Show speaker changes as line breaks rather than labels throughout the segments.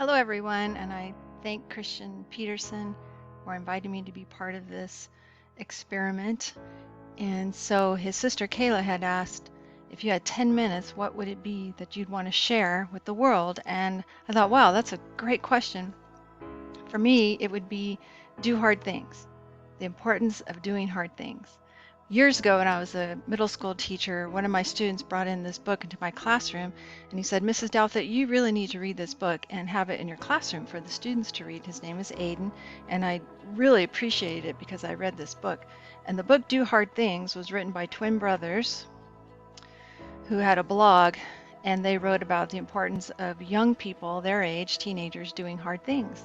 Hello, everyone, and I thank Christian Peterson for inviting me to be part of this experiment. And so his sister Kayla had asked if you had 10 minutes, what would it be that you'd want to share with the world? And I thought, wow, that's a great question. For me, it would be do hard things, the importance of doing hard things. Years ago, when I was a middle school teacher, one of my students brought in this book into my classroom, and he said, Mrs. Douthitt, you really need to read this book and have it in your classroom for the students to read. His name is Aiden, and I really appreciated it because I read this book. And the book, Do Hard Things, was written by twin brothers who had a blog, and they wrote about the importance of young people, their age, teenagers, doing hard things.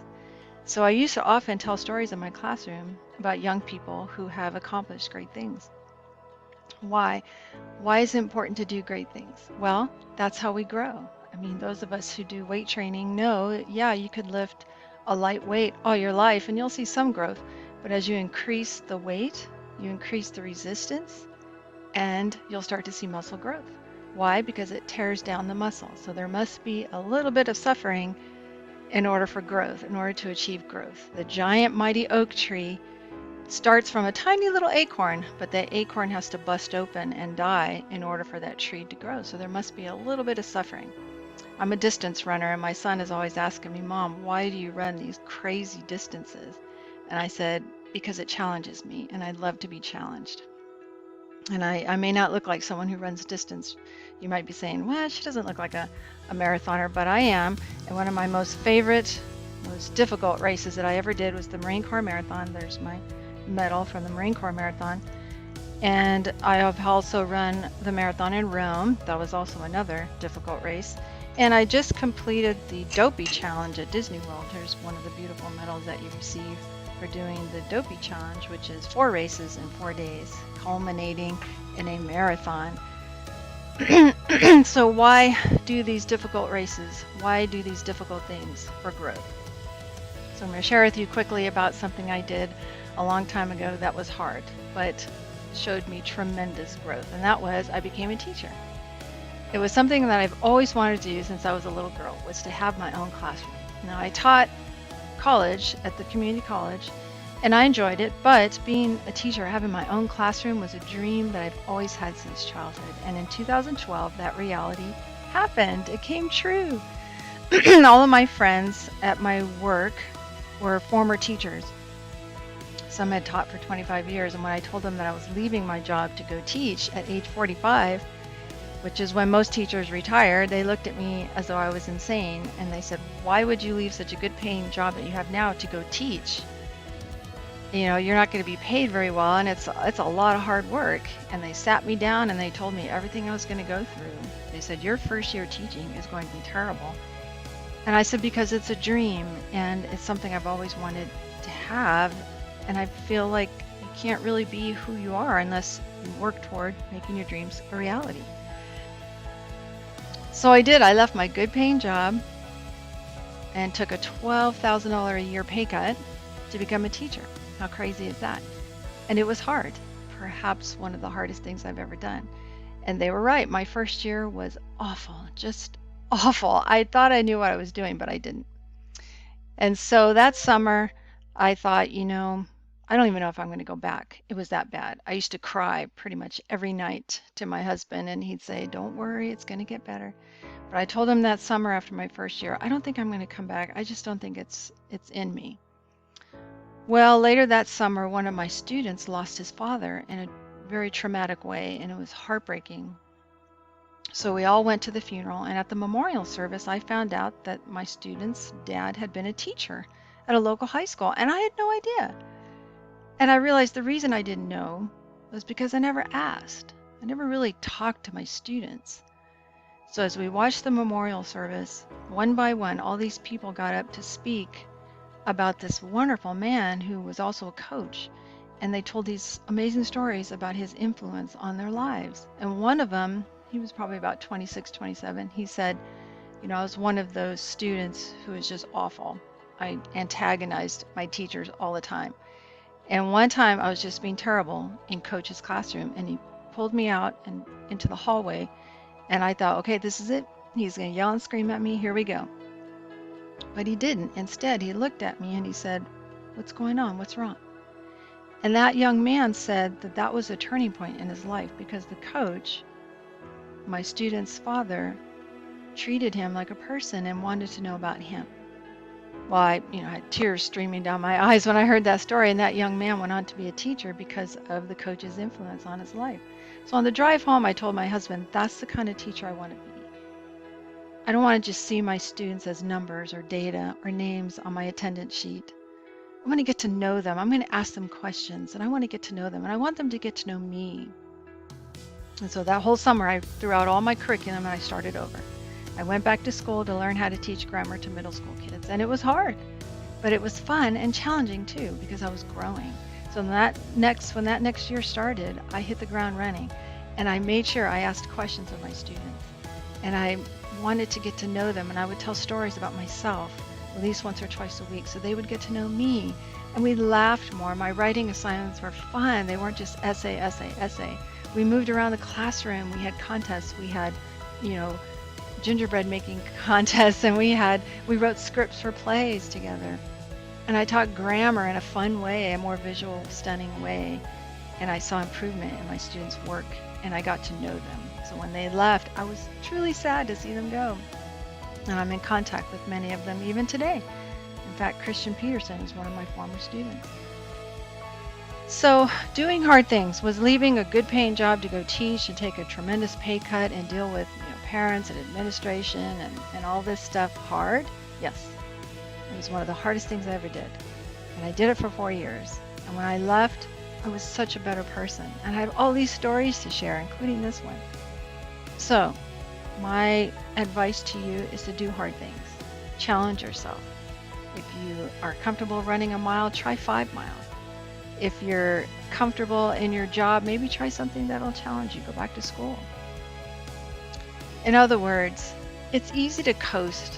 So I used to often tell stories in my classroom about young people who have accomplished great things. Why? Why is it important to do great things? Well, that's how we grow. I mean, those of us who do weight training know, yeah, you could lift a light weight all your life and you'll see some growth. But as you increase the weight, you increase the resistance and you'll start to see muscle growth. Why? Because it tears down the muscle. So there must be a little bit of suffering in order for growth, in order to achieve growth. The giant mighty oak tree starts from a tiny little acorn, but that acorn has to bust open and die in order for that tree to grow. So there must be a little bit of suffering. I'm a distance runner, and my son is always asking me, Mom, why do you run these crazy distances? And I said, because it challenges me, and I love to be challenged. And I may not look like someone who runs distance. You might be saying, well, she doesn't look like a marathoner, but I am. And one of my most favorite, most difficult races that I ever did was the Marine Corps Marathon. There's my medal from the Marine Corps Marathon. And I have also run the marathon in Rome. That was also another difficult race. And I just completed the Dopey Challenge at Disney World. Here's one of the beautiful medals that you receive for doing the Dopey Challenge, which is 4 races in 4 days, culminating in a marathon. So why do these difficult races? Why do these difficult things? For growth. So I'm going to share with you quickly about something I did a long time ago that was hard, but showed me tremendous growth, and that was I became a teacher. It was something that I've always wanted to do since I was a little girl, was to have my own classroom. Now, I taught college at the community college, and I enjoyed it, but being a teacher, having my own classroom was a dream that I've always had since childhood. And in 2012, that reality happened. It came true. All of my friends at my work were former teachers. Some had taught for 25 years, and when I told them that I was leaving my job to go teach at age 45, which is when most teachers retire, they looked at me as though I was insane, and they said, why would you leave such a good paying job that you have now to go teach? You know, you're not going to be paid very well, and it's a lot of hard work. And they sat me down and they told me everything I was going to go through. They said, your first year teaching is going to be terrible. And I said, because it's a dream and it's something I've always wanted to have, and I feel like you can't really be who you are unless you work toward making your dreams a reality. So I did. I left my good paying job and took a $12,000 a year pay cut to become a teacher. How crazy is that? And it was hard, perhaps one of the hardest things I've ever done. And they were right. My first year was awful, just awful. I thought I knew what I was doing, but I didn't. And so that summer, I thought, you know, I don't even know if I'm going to go back. It was that bad. I used to cry pretty much every night to my husband, and he'd say, don't worry, it's going to get better. But I told him that summer after my first year, I don't think I'm going to come back. I just don't think it's in me. Well, later that summer, one of my students lost his father in a very traumatic way, and it was heartbreaking. So we all went to the funeral, and at the memorial service, I found out that my student's dad had been a teacher at a local high school, and I had no idea. And I realized the reason I didn't know was because I never asked. I never really talked to my students. So as we watched the memorial service, one by one, all these people got up to speak about this wonderful man who was also a coach. And they told these amazing stories about his influence on their lives. And one of them, he was probably about 26, 27, he said, you know, I was one of those students who was just awful. I antagonized my teachers all the time. And one time I was just being terrible in coach's classroom, and he pulled me out and into the hallway. And I thought, okay, this is it. He's going to yell and scream at me. Here we go. But he didn't. Instead, he looked at me and he said, "What's going on? What's wrong?" And that young man said that that was a turning point in his life because the coach, my student's father, treated him like a person and wanted to know about him. Well, I had tears streaming down my eyes when I heard that story, and that young man went on to be a teacher because of the coach's influence on his life. So on the drive home, I told my husband, that's the kind of teacher I want to be. I don't want to just see my students as numbers or data or names on my attendance sheet. I want to get to know them. I'm going to ask them questions, and I want to get to know them, and I want them to get to know me. And so that whole summer, I threw out all my curriculum and I started over. I went back to school to learn how to teach grammar to middle school kids, and it was hard, but it was fun and challenging too because I was growing. So when that next year started, I hit the ground running, and I made sure I asked questions of my students, and I wanted to get to know them, and I would tell stories about myself at least once or twice a week so they would get to know me, and we laughed more. My writing assignments were fun. They weren't just essay. We moved around the classroom. We had contests. We had, gingerbread making contests, and we wrote scripts for plays together. And I taught grammar in a fun way, a more visual, stunning way. And I saw improvement in my students' work, and I got to know them. So when they left, I was truly sad to see them go. And I'm in contact with many of them even today. In fact, Christian Peterson is one of my former students. So doing hard things was leaving a good paying job to go teach and take a tremendous pay cut and deal with parents and administration and all this stuff hard. Yes, it was one of the hardest things I ever did. And I did it for 4 years. And when I left, I was such a better person. And I have all these stories to share, including this one. So my advice to you is to do hard things. Challenge yourself. If you are comfortable running a mile, try 5 miles. If you're comfortable in your job, maybe try something that'll challenge you. Go back to school. In other words, it's easy to coast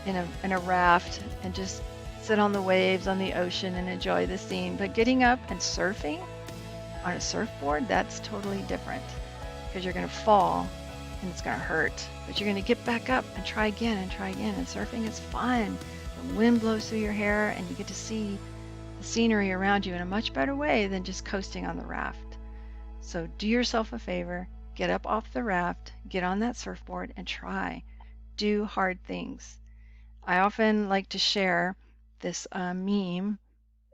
in a raft and just sit on the waves on the ocean and enjoy the scene. But getting up and surfing on a surfboard, that's totally different because you're going to fall and it's going to hurt. But you're going to get back up and try again and try again. And surfing is fun. The wind blows through your hair and you get to see the scenery around you in a much better way than just coasting on the raft. So do yourself a favor, get up off the raft, get on that surfboard and try. Do hard things. I often like to share this meme.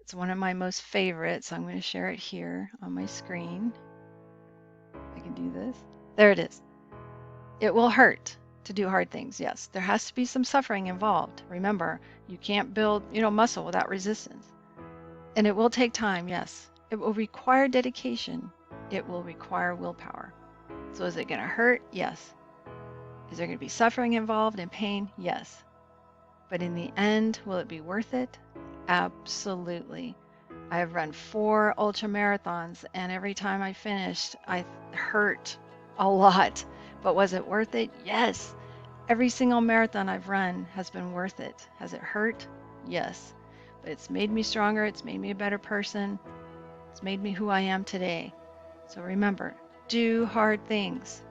It's one of my most favorites. I'm going to share it here on my screen. I can do this. There it is. It will hurt to do hard things. Yes, there has to be some suffering involved. Remember, you can't build, muscle without resistance. And it will take time, yes. It will require dedication. It will require willpower. So is it going to hurt? Yes. Is there going to be suffering involved and pain? Yes. But in the end, will it be worth it? Absolutely. I have run 4 ultra marathons, and every time I finished, I hurt a lot. But was it worth it? Yes. Every single marathon I've run has been worth it. Has it hurt? Yes. But it's made me stronger. It's made me a better person. It's made me who I am today. So remember, do hard things.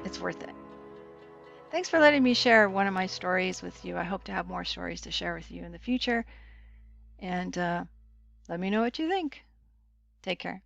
It's worth it. Thanks for letting me share one of my stories with you. I hope to have more stories to share with you in the future. And let me know what you think. Take care.